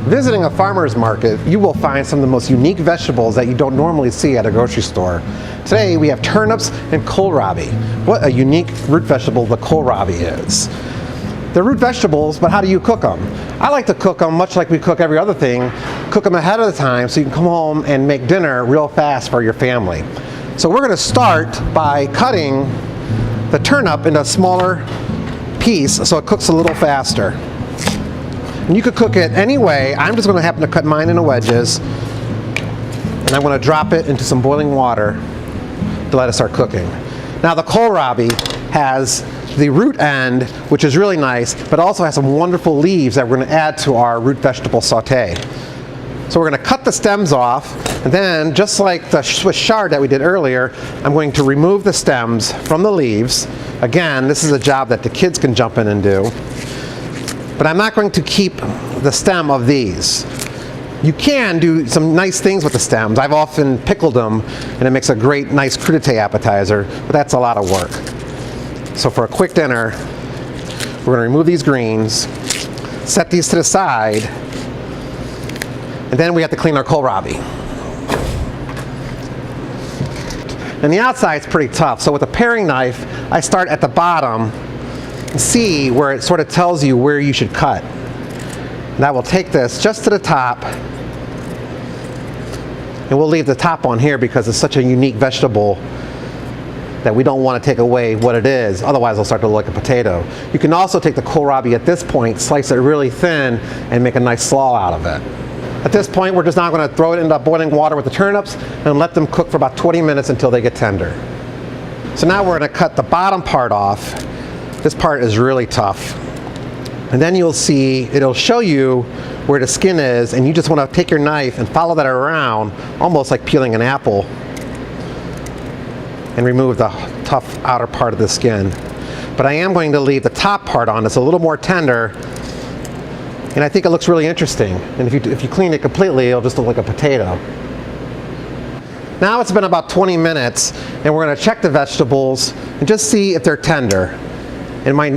Visiting a farmer's market, you will find some of the most unique vegetables that you don't normally see at a grocery store. Today we have turnips and kohlrabi. What a unique root vegetable the kohlrabi is. They're root vegetables, but how do you cook them? I like to cook them much like we cook every other thing. Cook them ahead of the time so you can come home and make dinner real fast for your family. So we're going to start by cutting the turnip into a smaller piece so it cooks a little faster. And you could cook it any way. I'm just going to happen to cut mine into wedges, and I'm going to drop it into some boiling water to let it start cooking. Now the kohlrabi has the root end, which is really nice, but also has some wonderful leaves that we're going to add to our root vegetable saute. So we're going to cut the stems off, and then just like the Swiss chard that we did earlier, I'm going to remove the stems from the leaves. Again, this is a job that the kids can jump in and do. But I'm not going to keep the stem of these. You can do some nice things with the stems. I've often pickled them, and it makes a great, nice crudité appetizer, but that's a lot of work. So for a quick dinner, we're going to remove these greens, set these to the side, and then we have to clean our kohlrabi. And the outside's pretty tough, so with a paring knife, I start at the bottom and see where it sort of tells you where you should cut. And I will take this just to the top, and we'll leave the top on here because it's such a unique vegetable that we don't want to take away what it is, otherwise it'll start to look like a potato. You can also take the kohlrabi at this point, slice it really thin, and make a nice slaw out of it. At this point, we're just now going to throw it into boiling water with the turnips and let them cook for about 20 minutes until they get tender. So now we're going to cut the bottom part off. This part is really tough. And then you'll see, it'll show you where the skin is, and you just want to take your knife and follow that around, almost like peeling an apple, and remove the tough outer part of the skin. But I am going to leave the top part on. It's a little more tender, and I think it looks really interesting. And if you clean it completely, it'll just look like a potato. Now it's been about 20 minutes, and we're going to check the vegetables and just see if they're tender. And my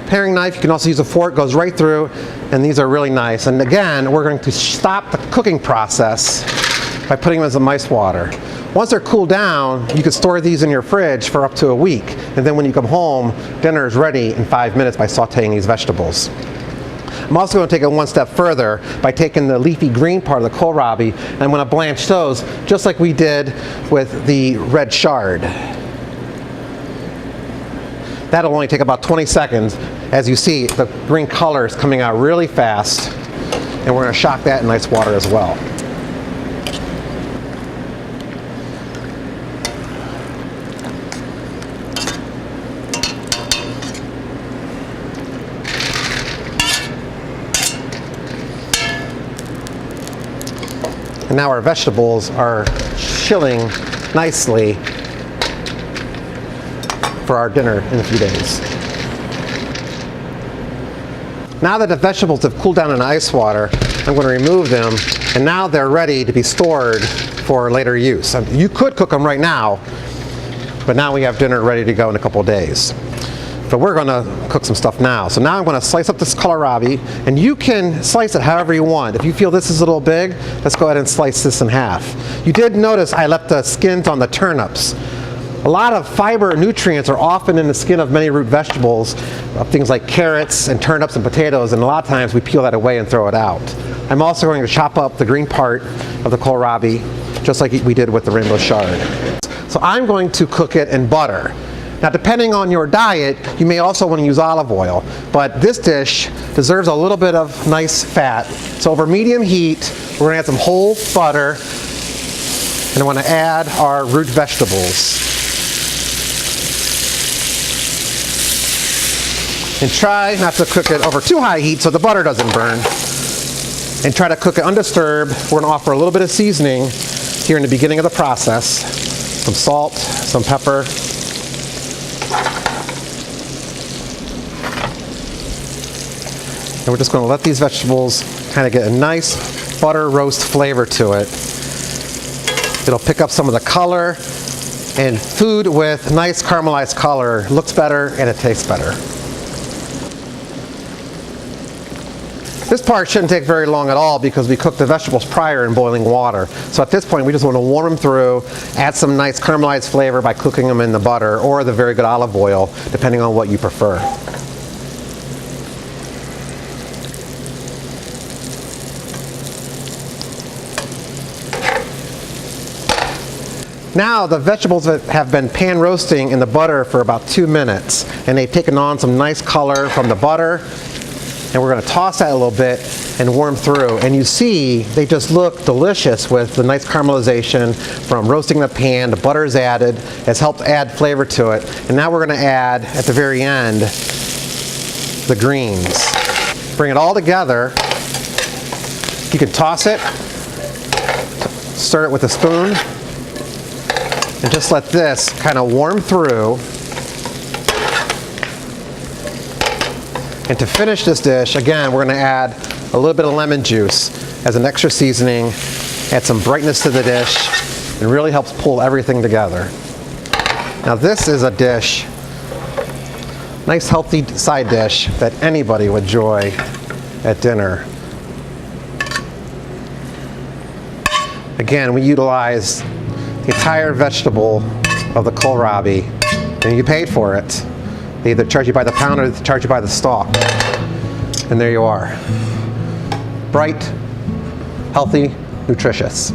paring knife, you can also use a fork, goes right through, and these are really nice. And again, we're going to stop the cooking process by putting them in some ice water. Once they're cooled down, you can store these in your fridge for up to a week. And then when you come home, dinner is ready in 5 minutes by sauteing these vegetables. I'm also going to take it one step further by taking the leafy green part of the kohlrabi, and I'm going to blanch those just like we did with the red chard. That'll only take about 20 seconds. As you see, the green color is coming out really fast, and we're going to shock that in nice water as well. And now our vegetables are chilling nicely for our dinner in a few days. Now that the vegetables have cooled down in ice water, I'm going to remove them, and now they're ready to be stored for later use. You could cook them right now, but now we have dinner ready to go in a couple of days. But we're going to cook some stuff now. So now I'm going to slice up this kohlrabi, and you can slice it however you want. If you feel this is a little big, let's go ahead and slice this in half. You did notice I left the skins on the turnips. A lot of fiber and nutrients are often in the skin of many root vegetables, things like carrots and turnips and potatoes, and a lot of times we peel that away and throw it out. I'm also going to chop up the green part of the kohlrabi, just like we did with the rainbow chard. So I'm going to cook it in butter. Now, depending on your diet, you may also want to use olive oil, but this dish deserves a little bit of nice fat. So over medium heat, we're going to add some whole butter, and I want to add our root vegetables. And try not to cook it over too high heat so the butter doesn't burn. And try to cook it undisturbed. We're going to offer a little bit of seasoning here in the beginning of the process. Some salt, some pepper. And we're just going to let these vegetables kind of get a nice butter roast flavor to it. It'll pick up some of the color, and food with nice caramelized color looks better and it tastes better. This part shouldn't take very long at all because we cooked the vegetables prior in boiling water. So at this point we just want to warm them through, add some nice caramelized flavor by cooking them in the butter or the very good olive oil, depending on what you prefer. Now the vegetables have been pan roasting in the butter for about 2 minutes, and they've taken on some nice color from the butter, and we're going to toss that a little bit and warm through. And you see they just look delicious with the nice caramelization from roasting the pan. The butter is added, has helped add flavor to it, and now we're going to add at the very end the greens. Bring it all together. You can toss it, stir it with a spoon, and just let this kind of warm through. And to finish this dish, again, we're going to add a little bit of lemon juice as an extra seasoning, add some brightness to the dish, and really helps pull everything together. Now this is a dish, nice healthy side dish that anybody would enjoy at dinner. Again, we utilize the entire vegetable of the kohlrabi, and you paid for it. They either charge you by the pound or they charge you by the stalk. And there you are. Bright, healthy, nutritious.